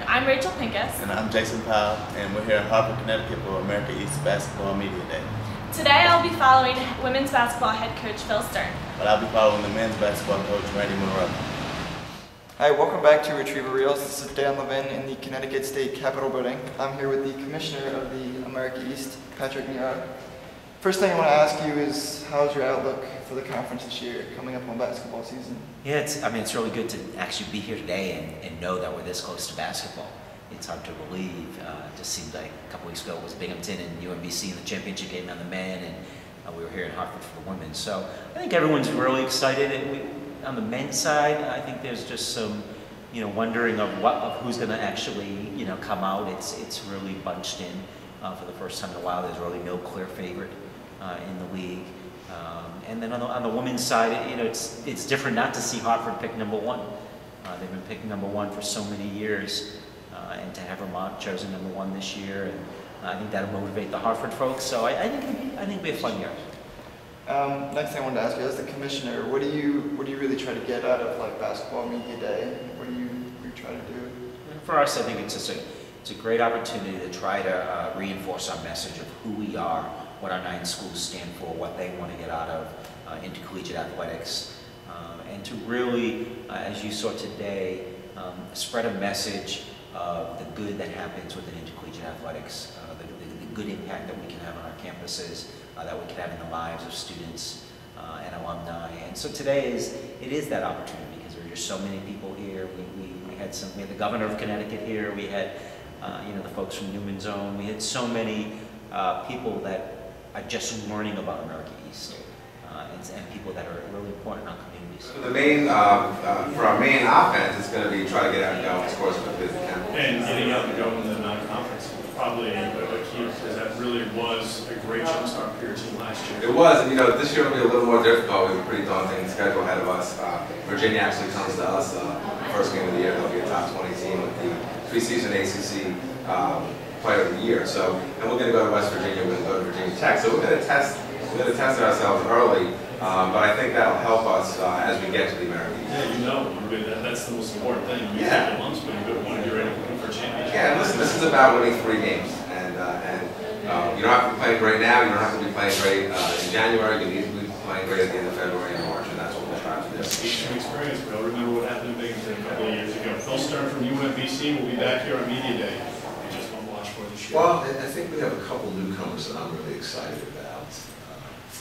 I'm Rachel Pincus. And I'm Jason Powell, and we're here in Hartford, Connecticut for America East Basketball Media Day. Today I'll be following women's basketball head coach Phil Stern. But I'll be following the men's basketball coach Monroe. Hi, welcome back to Retriever Reels. This is Dan Levin in the Connecticut State Capitol building. I'm here with the Commissioner of the America East, Patrick Nero. First thing I want to ask you is, how's your outlook for the conference this year, coming up on basketball season? Yeah, it's really good to actually be here today and know that we're this close to basketball. It's hard to believe. It just seemed like a couple weeks ago it was Binghamton and UMBC in the championship game on the men, and we were here in Hartford for the women. So I think everyone's really excited. On the men's side, I think there's just some, wondering of who's going to actually, come out. It's really bunched in for the first time in a while. There's really no clear favorite in the league. And then on the women's side, it's different not to see Hartford pick number one. They've been picking number one for so many years, and to have Vermont chosen number one this year, and I think that'll motivate the Hartford folks. So I think it'll be a fun year. Next thing I wanted to ask you, as the commissioner, what do you really try to get out of basketball media day? What do you try to do? For us, I think it's a great opportunity to try to reinforce our message of who we are, what our 9 schools stand for, what they want to get out of intercollegiate athletics, and to really, as you saw today, spread a message of the good that happens within intercollegiate athletics, the good impact that we can have on our campuses, that we can have in the lives of students and alumni. And so today it is that opportunity, because there are just so many people here. We had the governor of Connecticut here. We had the folks from Newman's Own. We had so many people that are just learning about America East, and people that are really important in our communities. So the main, for our main offense, it's going to be try to get out and go and score as quickly as we can. And getting out and go in the non-conference probably a key, because that really was a great jumpstart for your team last year. It was, and this year will be a little more difficult. We have a pretty daunting schedule ahead of us. Virginia actually comes to us first game of the year. They'll be a top 20 team with the preseason ACC Player of the Year. So, and we're going to go to West Virginia. We're going to go to Virginia Tech. So we're going to test ourselves early. But I think that'll help us as we get to the American East. Yeah, that's the most important thing. You take the lumps, but you want to get ready for championship. Yeah, and listen, this is about winning 3 games, and you don't have to be playing great now. You don't have to be playing great in January. You need to be playing great at the end of February and March, and that's what we're trying to do. Speaking of experience, Bill, remember what happened in Binghamton a couple of years ago. Phil Stern from UMBC will be back here on Media Day. We just want to watch for this year. Well, I think we have a couple newcomers that I'm really excited about.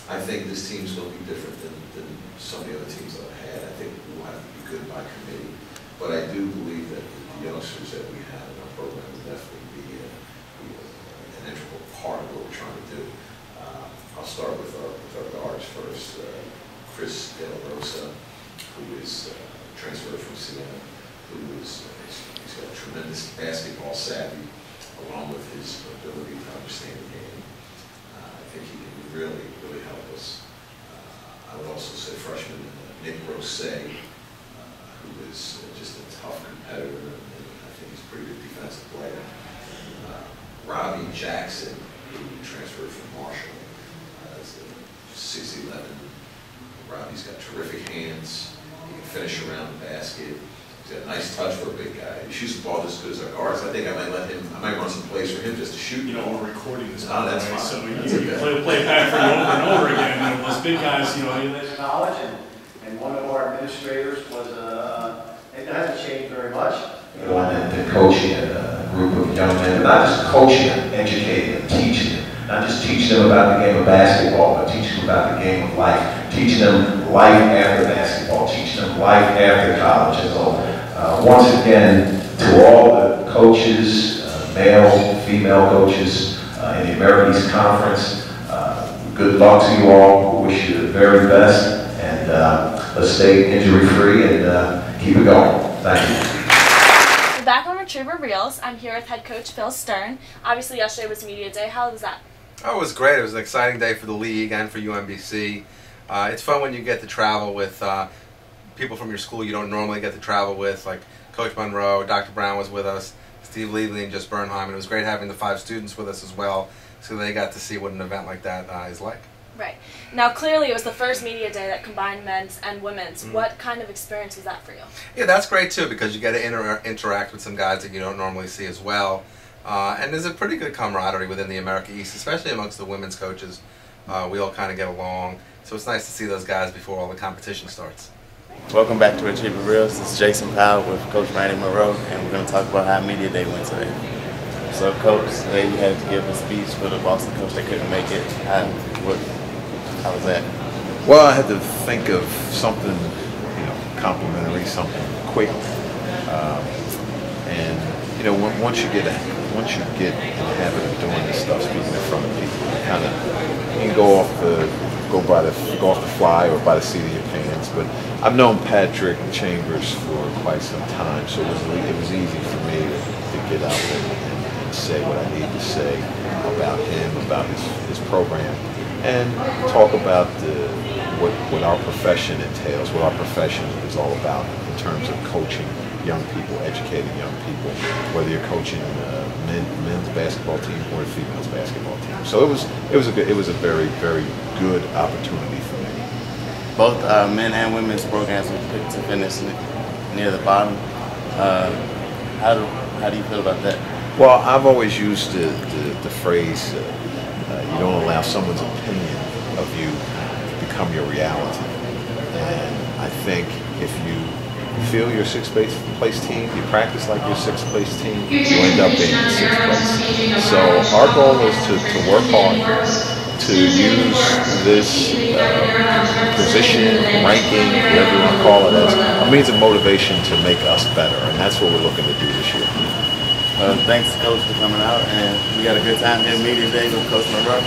I think this team's going to be different than some of the other teams that I've had. I think we'll have to be good by committee. But I do believe that the youngsters that we have in our program will definitely be an integral part of what we're trying to do. I'll start with our guards first. Chris De La Rosa, who is transferred from Siena, he's got a tremendous basketball savvy, along with his ability to understand the game. I think he can really help us. I would also say freshman Nick Rose, who is just a tough competitor, and I think he's a pretty good defensive player. Robbie Jackson, who transferred from Marshall, is 6'11". Robbie's got terrific hands. He can finish around the basket. He's got a nice touch for a big guy. He shoots the ball just as good as our guards. I think I might run some plays for him just to shoot. We're recording this. Oh, that's fine. So you play back for you over and over again. Those big guys, this knowledge, and one of our administrators was, it hasn't changed very much. And coaching a group of young men, not just coaching them, educating them, teaching them. Not just teaching them about the game of basketball, but teaching them about the game of life. Teaching them life after basketball, teaching them life after college. And so, once again, to all the coaches, male, female coaches in the America East Conference, good luck to you all. We wish you the very best, and let's stay injury-free and keep it going. Thank you. We're back on Retriever Reels. I'm here with head coach Phil Stern. Obviously, yesterday was Media Day. How was that? Oh, it was great. It was an exciting day for the league and for UMBC. It's fun when you get to travel with people from your school you don't normally get to travel with, like Coach Monroe. Dr. Brown was with us, Steve Levely, and Just Bernheim. And it was great having the 5 students with us as well, so they got to see what an event like that is like. Right. Now, clearly, it was the first media day that combined men's and women's. What kind of experience was that for you? Yeah, that's great too, because you get to interact with some guys that you don't normally see as well. And there's a pretty good camaraderie within the America East, especially amongst the women's coaches. We all kind of get along, so it's nice to see those guys before all the competition starts. Welcome back to Retriever Reels. This is Jason Powell with Coach Monroe, and we're going to talk about how Media Day went today. So, Coach, today you had to give a speech for the Boston coach that couldn't make it. How was that? Well, I had to think of something, complimentary, something quick, and once you get in the habit of doing this stuff, speaking in front of people, you can go off the fly or by the seat of your pants. But I've known Patrick Chambers for quite some time, so it was easy for me to get out and say what I need to say about him, about his program, and talk about what our profession entails, what our profession is all about in terms of coaching young people, educating young people, whether you're coaching men's basketball team or a females basketball team. So it was a very, very good opportunity for me. Both men and women's programs were picked to finish near the bottom. How do you feel about that? Well, I've always used the phrase, you don't allow someone's opinion of you to become your reality. And I think if you feel your sixth place team, you practice like your sixth place team, you end up being in sixth place. So our goal is to work hard, to use this position, ranking, whatever you want to call it, as a means of motivation to make us better. And that's what we're looking to do this year. Thanks, Coach, for coming out, and we got a good time here at Media Day with Coach Monroe.